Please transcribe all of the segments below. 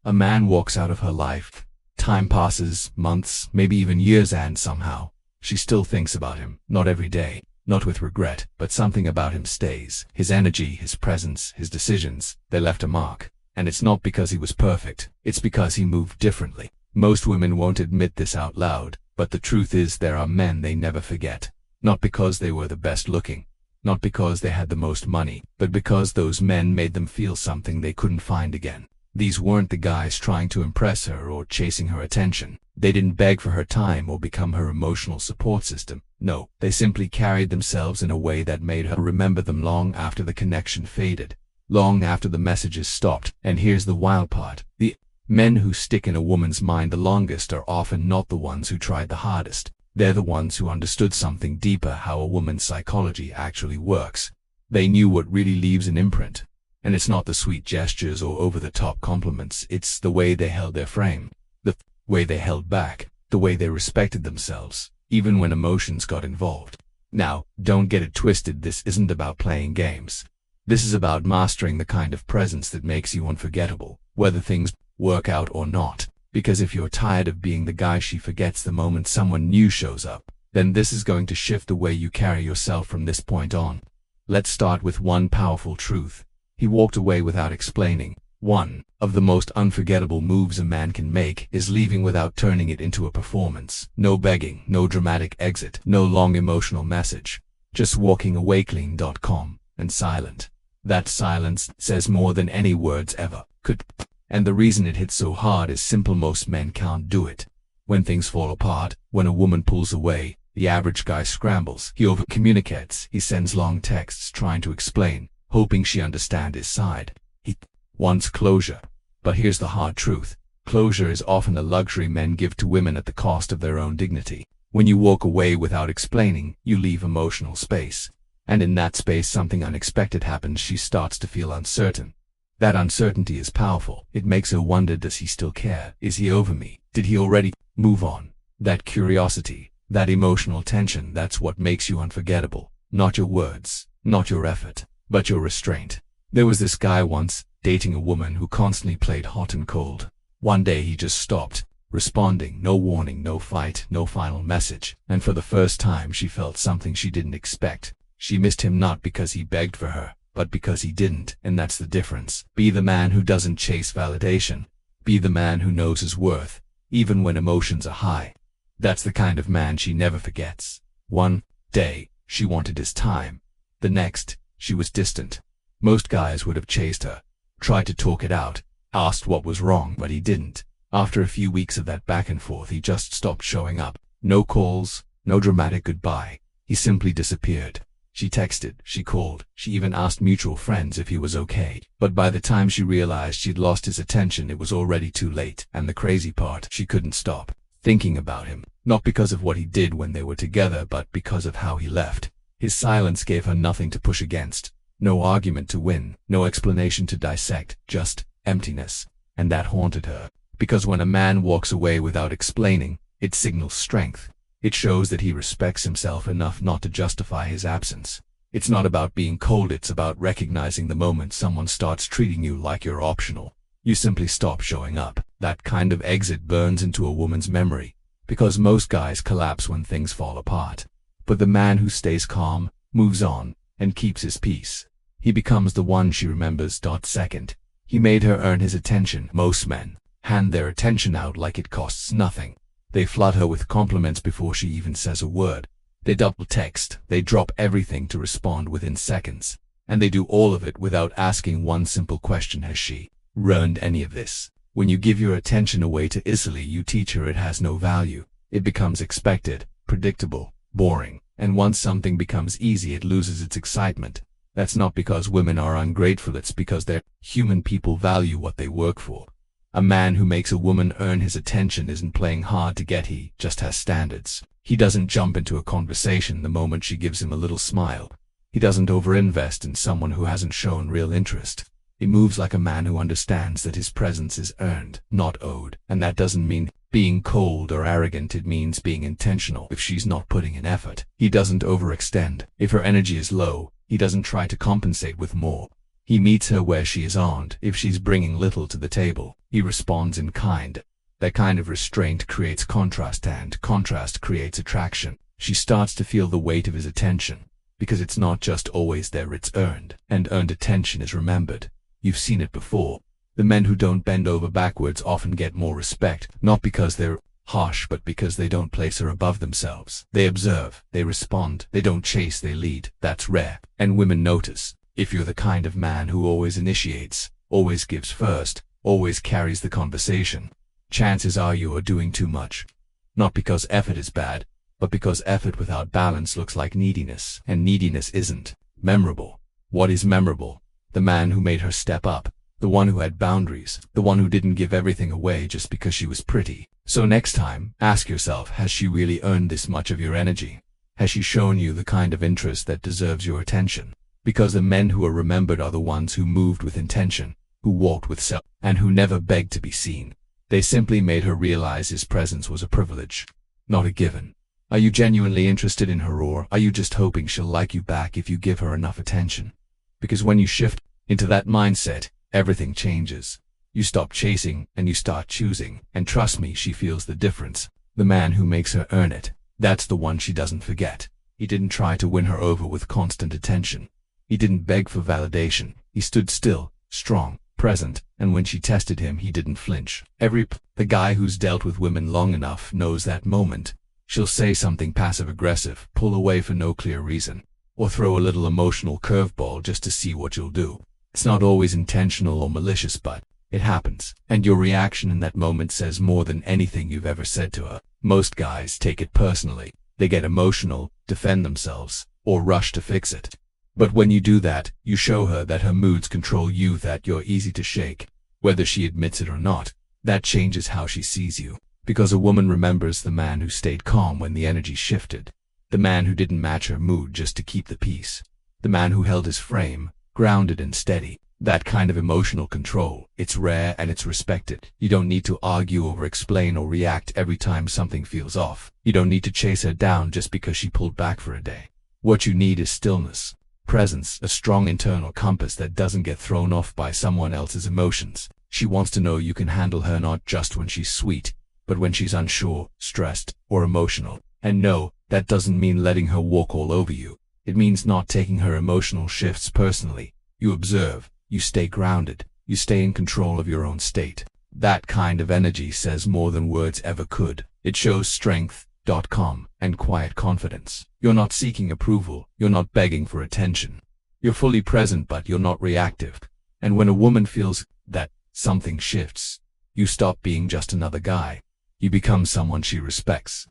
A man walks out of her life. Time passes, months, maybe even years, and somehow, she still thinks about him. Not every day, not with regret, but something about him stays. His energy, his presence, his decisions, they left a mark. And it's not because he was perfect, it's because he moved differently. Most women won't admit this out loud, but the truth is there are men they never forget. Not because they were the best looking, not because they had the most money, but because those men made them feel something they couldn't find again. These weren't the guys trying to impress her or chasing her attention. They didn't beg for her time or become her emotional support system. No, they simply carried themselves in a way that made her remember them long after the connection faded, long after the messages stopped. And here's the wild part. The men who stick in a woman's mind the longest are often not the ones who tried the hardest. They're the ones who understood something deeper, how a woman's psychology actually works. They knew what really leaves an imprint. And it's not the sweet gestures or over-the-top compliments, it's the way they held their frame, the way they held back, the way they respected themselves, even when emotions got involved. Now, don't get it twisted, this isn't about playing games. This is about mastering the kind of presence that makes you unforgettable, whether things work out or not. Because if you're tired of being the guy she forgets the moment someone new shows up, then this is going to shift the way you carry yourself from this point on. Let's start with one powerful truth. He walked away without explaining. One of the most unforgettable moves a man can make is leaving without turning it into a performance. No begging, no dramatic exit, no long emotional message. Just walking away clean, calm, and silent. That silence says more than any words ever could. And the reason it hits so hard is simple: most men can't do it. When things fall apart, when a woman pulls away, the average guy scrambles. He over-communicates. He sends long texts trying to explain, hoping she understands his side. He wants closure. But here's the hard truth. Closure is often a luxury men give to women at the cost of their own dignity. When you walk away without explaining, you leave emotional space. And in that space something unexpected happens. She starts to feel uncertain. That uncertainty is powerful. It makes her wonder, does he still care? Is he over me? Did he already move on? That curiosity, that emotional tension, that's what makes you unforgettable. Not your words, not your effort, but your restraint. There was this guy once, dating a woman who constantly played hot and cold. One day he just stopped responding. No warning, no fight, no final message. And for the first time she felt something she didn't expect. She missed him not because he begged for her, but because he didn't. And that's the difference. Be the man who doesn't chase validation. Be the man who knows his worth, even when emotions are high. That's the kind of man she never forgets. One day, she wanted his time. The next, she was distant. Most guys would have chased her, tried to talk it out, asked what was wrong, but he didn't. After a few weeks of that back and forth, he just stopped showing up. No calls, no dramatic goodbye. He simply disappeared. She texted, she called, she even asked mutual friends if he was okay. But by the time she realized she'd lost his attention, it was already too late. And the crazy part, she couldn't stop thinking about him. Not because of what he did when they were together, but because of how he left. His silence gave her nothing to push against. No argument to win, no explanation to dissect, just emptiness. And that haunted her. Because when a man walks away without explaining, it signals strength. It shows that he respects himself enough not to justify his absence. It's not about being cold, it's about recognizing the moment someone starts treating you like you're optional. You simply stop showing up. That kind of exit burns into a woman's memory, because most guys collapse when things fall apart. But the man who stays calm, moves on, and keeps his peace, he becomes the one she remembers. Second, he made her earn his attention. Most men hand their attention out like it costs nothing. They flood her with compliments before she even says a word. They double text, they drop everything to respond within seconds. And they do all of it without asking one simple question: has she earned any of this? When you give your attention away too easily, you teach her it has no value. It becomes expected, predictable, boring. And once something becomes easy, it loses its excitement. That's not because women are ungrateful, it's because they're human. People value what they work for. A man who makes a woman earn his attention isn't playing hard to get, he just has standards. He doesn't jump into a conversation the moment she gives him a little smile. He doesn't overinvest in someone who hasn't shown real interest. He moves like a man who understands that his presence is earned, not owed. And that doesn't mean being cold or arrogant, it means being intentional. If she's not putting in effort, he doesn't overextend. If her energy is low, he doesn't try to compensate with more. He meets her where she is armed. If she's bringing little to the table, he responds in kind. That kind of restraint creates contrast, and contrast creates attraction. She starts to feel the weight of his attention, because it's not just always there, it's earned, and earned attention is remembered. You've seen it before. The men who don't bend over backwards often get more respect, not because they're harsh, but because they don't place her above themselves. They observe, they respond, they don't chase, they lead. That's rare, and women notice. If you're the kind of man who always initiates, always gives first, always carries the conversation, chances are you are doing too much. Not because effort is bad, but because effort without balance looks like neediness, and neediness isn't memorable. What is memorable? The man who made her step up, the one who had boundaries, the one who didn't give everything away just because she was pretty. So next time, ask yourself, has she really earned this much of your energy? Has she shown you the kind of interest that deserves your attention? Because the men who are remembered are the ones who moved with intention, who walked with self, and who never begged to be seen. They simply made her realize his presence was a privilege, not a given. Are you genuinely interested in her, or are you just hoping she'll like you back if you give her enough attention? Because when you shift into that mindset, everything changes. You stop chasing and you start choosing, and trust me, she feels the difference. The man who makes her earn it, that's the one she doesn't forget. He didn't try to win her over with constant attention. He didn't beg for validation. He stood still, strong, present, and when she tested him, he didn't flinch. The guy who's dealt with women long enough knows that moment. She'll say something passive-aggressive, pull away for no clear reason, or throw a little emotional curveball just to see what you'll do. It's not always intentional or malicious, but it happens. And your reaction in that moment says more than anything you've ever said to her. Most guys take it personally. They get emotional, defend themselves, or rush to fix it. But when you do that, you show her that her moods control you, that you're easy to shake. Whether she admits it or not, that changes how she sees you. Because a woman remembers the man who stayed calm when the energy shifted. The man who didn't match her mood just to keep the peace. The man who held his frame, grounded and steady. That kind of emotional control, it's rare and it's respected. You don't need to argue or explain or react every time something feels off. You don't need to chase her down just because she pulled back for a day. What you need is stillness, presence, a strong internal compass that doesn't get thrown off by someone else's emotions. She wants to know you can handle her not just when she's sweet, but when she's unsure, stressed, or emotional. And no, that doesn't mean letting her walk all over you. It means not taking her emotional shifts personally. You observe, you stay grounded, you stay in control of your own state. That kind of energy says more than words ever could. It shows strength, calm, and quiet confidence. You're not seeking approval, you're not begging for attention. You're fully present, but you're not reactive. And when a woman feels that, something shifts. You stop being just another guy. You become someone she respects.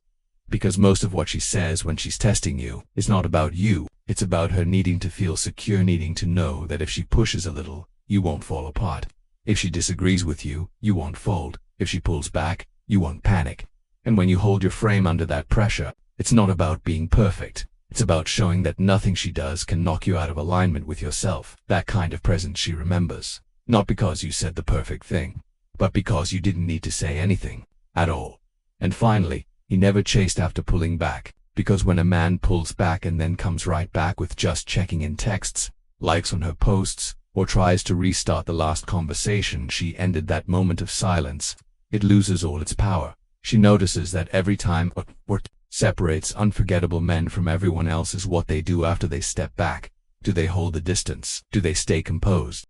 Because most of what she says when she's testing you is not about you. It's about her needing to feel secure, needing to know that if she pushes a little, you won't fall apart. If she disagrees with you, you won't fold. If she pulls back, you won't panic. And when you hold your frame under that pressure, it's not about being perfect. It's about showing that nothing she does can knock you out of alignment with yourself. That kind of presence she remembers. Not because you said the perfect thing, but because you didn't need to say anything at all. And finally, he never chased after pulling back. Because when a man pulls back and then comes right back with just checking in texts, likes on her posts, or tries to restart the last conversation she ended, that moment of silence, it loses all its power. She notices that every time what separates unforgettable men from everyone else is what they do after they step back. Do they hold the distance? Do they stay composed?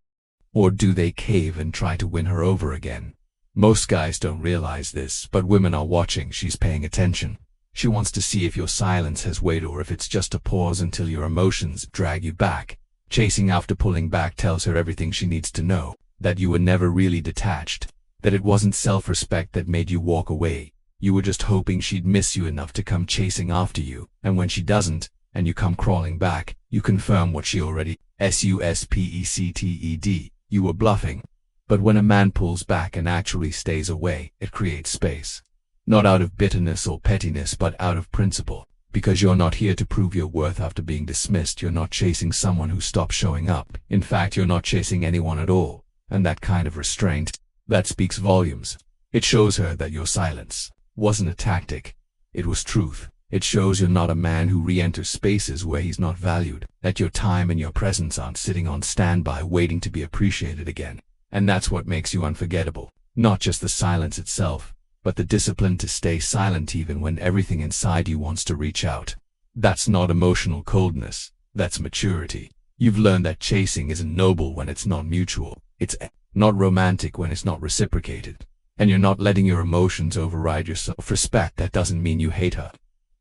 Or do they cave and try to win her over again? Most guys don't realize this, but women are watching. She's paying attention. She wants to see if your silence has weight or if it's just a pause until your emotions drag you back. Chasing after pulling back tells her everything she needs to know. That you were never really detached. That it wasn't self-respect that made you walk away. You were just hoping she'd miss you enough to come chasing after you. And when she doesn't, and you come crawling back, you confirm what she already suspected. You were bluffing. But when a man pulls back and actually stays away, it creates space. Not out of bitterness or pettiness, but out of principle. Because you're not here to prove your worth after being dismissed. You're not chasing someone who stopped showing up. In fact, you're not chasing anyone at all. And that kind of restraint, that speaks volumes. It shows her that your silence wasn't a tactic. It was truth. It shows you're not a man who re-enters spaces where he's not valued, that your time and your presence aren't sitting on standby waiting to be appreciated again. And that's what makes you unforgettable. Not just the silence itself, but the discipline to stay silent even when everything inside you wants to reach out. That's not emotional coldness, that's maturity. You've learned that chasing isn't noble when it's not mutual. It's not romantic when it's not reciprocated. And you're not letting your emotions override your self-respect. That doesn't mean you hate her.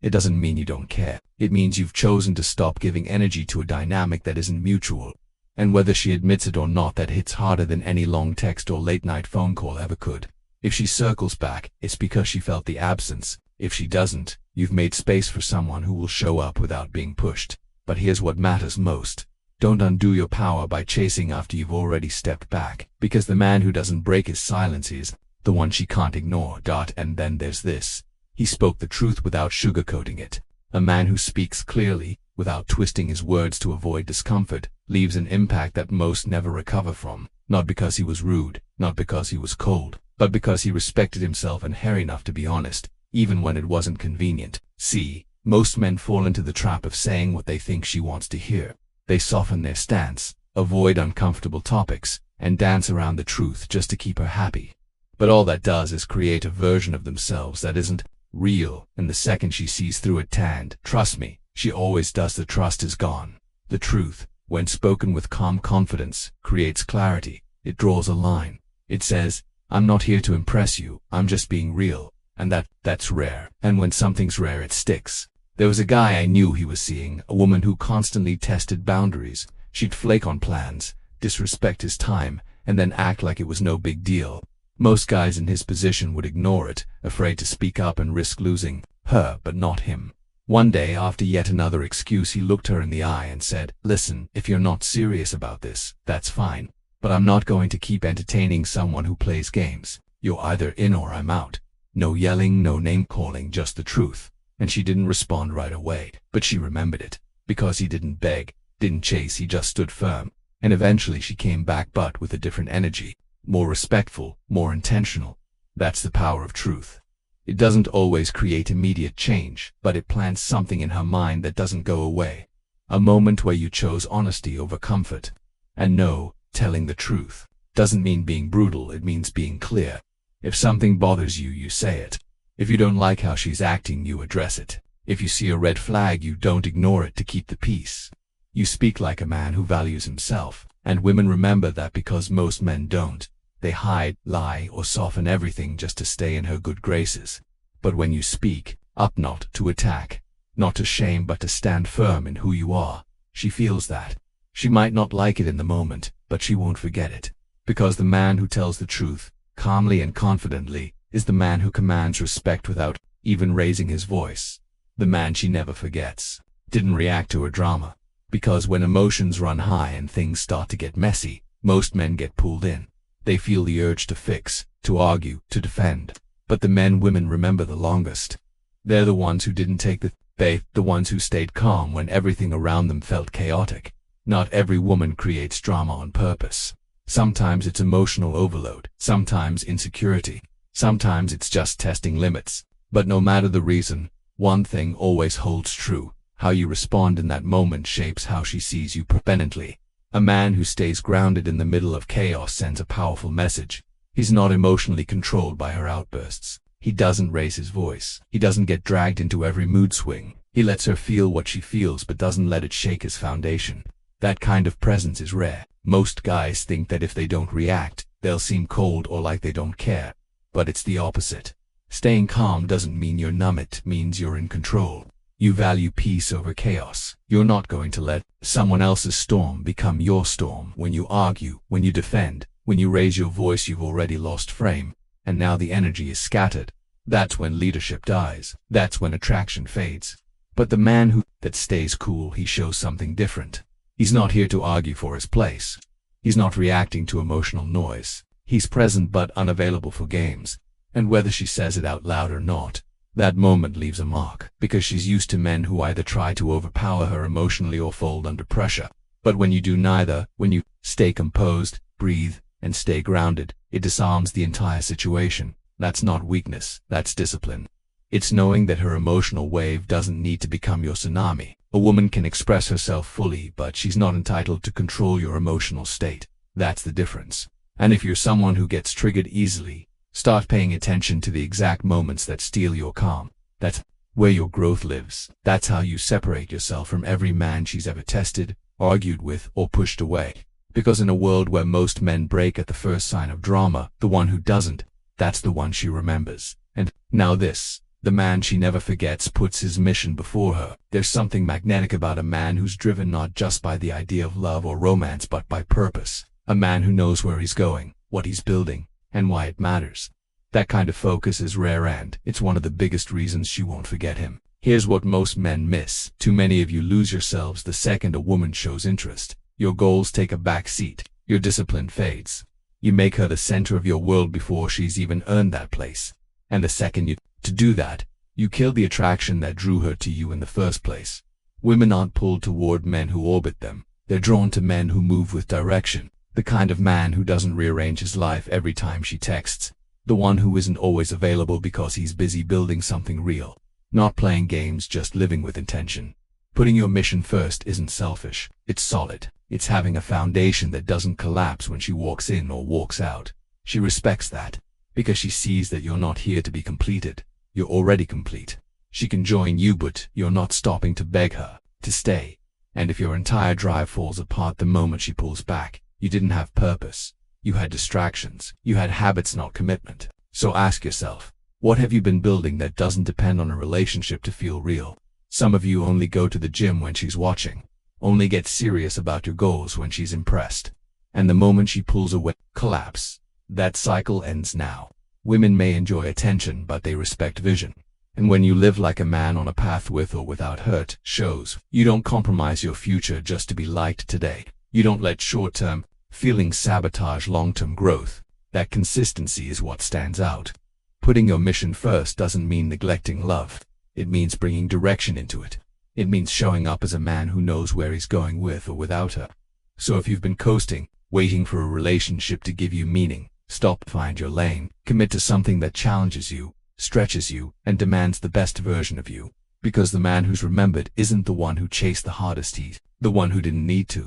It doesn't mean you don't care. It means you've chosen to stop giving energy to a dynamic that isn't mutual. And whether she admits it or not, that hits harder than any long text or late-night phone call ever could. If she circles back, it's because she felt the absence. If she doesn't, you've made space for someone who will show up without being pushed. But here's what matters most. Don't undo your power by chasing after you've already stepped back. Because the man who doesn't break his silence is the one she can't ignore. And then there's this. He spoke the truth without sugarcoating it. A man who speaks clearly, without twisting his words to avoid discomfort, leaves an impact that most never recover from. Not because he was rude, not because he was cold, but because he respected himself and her enough to be honest, even when it wasn't convenient. See, most men fall into the trap of saying what they think she wants to hear. They soften their stance, avoid uncomfortable topics, and dance around the truth just to keep her happy. But all that does is create a version of themselves that isn't real, and the second she sees through it, and trust me, she always does, the trust is gone. The truth, when spoken with calm confidence, creates clarity. It draws a line. It says, I'm not here to impress you, I'm just being real. And that's rare. And when something's rare, it sticks. There was a guy I knew he was seeing, a woman who constantly tested boundaries. She'd flake on plans, disrespect his time, and then act like it was no big deal. Most guys in his position would ignore it, afraid to speak up and risk losing her, but not him. One day, after yet another excuse, he looked her in the eye and said, listen, if you're not serious about this, that's fine. But I'm not going to keep entertaining someone who plays games. You're either in or I'm out. No yelling, no name-calling, just the truth. And she didn't respond right away, but she remembered it. Because he didn't beg, didn't chase, he just stood firm. And eventually she came back, but with a different energy. More respectful, more intentional. That's the power of truth. It doesn't always create immediate change, but it plants something in her mind that doesn't go away. A moment where you chose honesty over comfort. And no, telling the truth doesn't mean being brutal, it means being clear. If something bothers you, you say it. If you don't like how she's acting, you address it. If you see a red flag, you don't ignore it to keep the peace. You speak like a man who values himself. And women remember that, because most men don't. They hide, lie, or soften everything just to stay in her good graces. But when you speak up, not to attack, not to shame, but to stand firm in who you are, she feels that. She might not like it in the moment, but she won't forget it. Because the man who tells the truth, calmly and confidently, is the man who commands respect without even raising his voice. The man she never forgets. Didn't react to her drama. Because when emotions run high and things start to get messy, most men get pulled in. They feel the urge to fix, to argue, to defend. But the men women remember the longest. They're the ones who didn't take the bait, the ones who stayed calm when everything around them felt chaotic. Not every woman creates drama on purpose. Sometimes it's emotional overload, sometimes insecurity, sometimes it's just testing limits. But no matter the reason, one thing always holds true. How you respond in that moment shapes how she sees you permanently. A man who stays grounded in the middle of chaos sends a powerful message. He's not emotionally controlled by her outbursts. He doesn't raise his voice. He doesn't get dragged into every mood swing. He lets her feel what she feels, but doesn't let it shake his foundation. That kind of presence is rare. Most guys think that if they don't react, they'll seem cold or like they don't care. But it's the opposite. Staying calm doesn't mean you're numb, it means you're in control. You value peace over chaos. You're not going to let someone else's storm become your storm. When you argue, when you defend, when you raise your voice, you've already lost frame. And now the energy is scattered. That's when leadership dies. That's when attraction fades. But the man that stays cool, he shows something different. He's not here to argue for his place. He's not reacting to emotional noise. He's present but unavailable for games. And whether she says it out loud or not, that moment leaves a mark, because she's used to men who either try to overpower her emotionally or fold under pressure. But when you do neither, when you stay composed, breathe, and stay grounded, it disarms the entire situation. That's not weakness, that's discipline. It's knowing that her emotional wave doesn't need to become your tsunami. A woman can express herself fully, but she's not entitled to control your emotional state. That's the difference. And if you're someone who gets triggered easily, start paying attention to the exact moments that steal your calm. That's where your growth lives. That's how you separate yourself from every man she's ever tested, argued with, or pushed away. Because in a world where most men break at the first sign of drama, the one who doesn't, that's the one she remembers. And now this. The man she never forgets puts his mission before her. There's something magnetic about a man who's driven not just by the idea of love or romance but by purpose. A man who knows where he's going, what he's building, and why it matters. That kind of focus is rare, and it's one of the biggest reasons she won't forget him. Here's what most men miss. Too many of you lose yourselves the second a woman shows interest. Your goals take a back seat. Your discipline fades. You make her the center of your world before she's even earned that place. And the second you do that, you kill the attraction that drew her to you in the first place. Women aren't pulled toward men who orbit them. They're drawn to men who move with direction. The kind of man who doesn't rearrange his life every time she texts. The one who isn't always available because he's busy building something real. Not playing games, just living with intention. Putting your mission first isn't selfish. It's solid. It's having a foundation that doesn't collapse when she walks in or walks out. She respects that, because she sees that you're not here to be completed. You're already complete. She can join you, but you're not stopping to beg her to stay. And if your entire drive falls apart the moment she pulls back, you didn't have purpose. You had distractions. You had habits, not commitment. So ask yourself, what have you been building that doesn't depend on a relationship to feel real? Some of you only go to the gym when she's watching. Only get serious about your goals when she's impressed. And the moment she pulls away, collapse. That cycle ends now. Women may enjoy attention, but they respect vision. And when you live like a man on a path with or without hurt, shows. You don't compromise your future just to be liked today. You don't let short-term feelings sabotage long-term growth. That consistency is what stands out. Putting your mission first doesn't mean neglecting love. It means bringing direction into it. It means showing up as a man who knows where he's going with or without her. So if you've been coasting, waiting for a relationship to give you meaning, stop, find your lane, commit to something that challenges you, stretches you, and demands the best version of you. Because the man who's remembered isn't the one who chased the hardest heat, the one who didn't need to.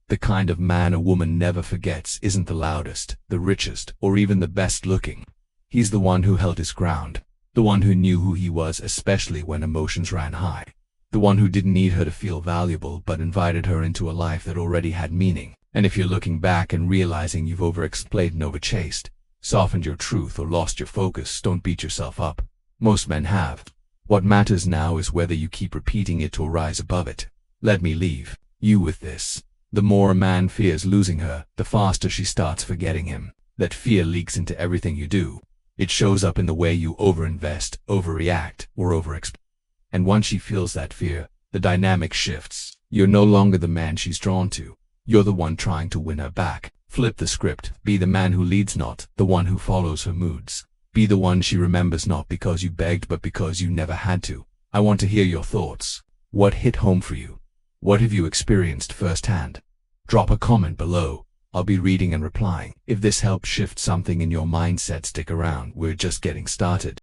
The kind of man a woman never forgets isn't the loudest, the richest, or even the best looking. He's the one who held his ground. The one who knew who he was, especially when emotions ran high. The one who didn't need her to feel valuable but invited her into a life that already had meaning. And if you're looking back and realizing you've overexplained and overchased, softened your truth or lost your focus, don't beat yourself up. Most men have. What matters now is whether you keep repeating it or rise above it. Let me leave you with this. The more a man fears losing her, the faster she starts forgetting him. That fear leaks into everything you do. It shows up in the way you overinvest, overreact, or overexplain. And once she feels that fear, the dynamic shifts. You're no longer the man she's drawn to. You're the one trying to win her back. Flip the script. Be the man who leads, not the one who follows her moods. Be the one she remembers, not because you begged but because you never had to. I want to hear your thoughts. What hit home for you? What have you experienced firsthand? Drop a comment below. I'll be reading and replying. If this helped shift something in your mindset, stick around. We're just getting started.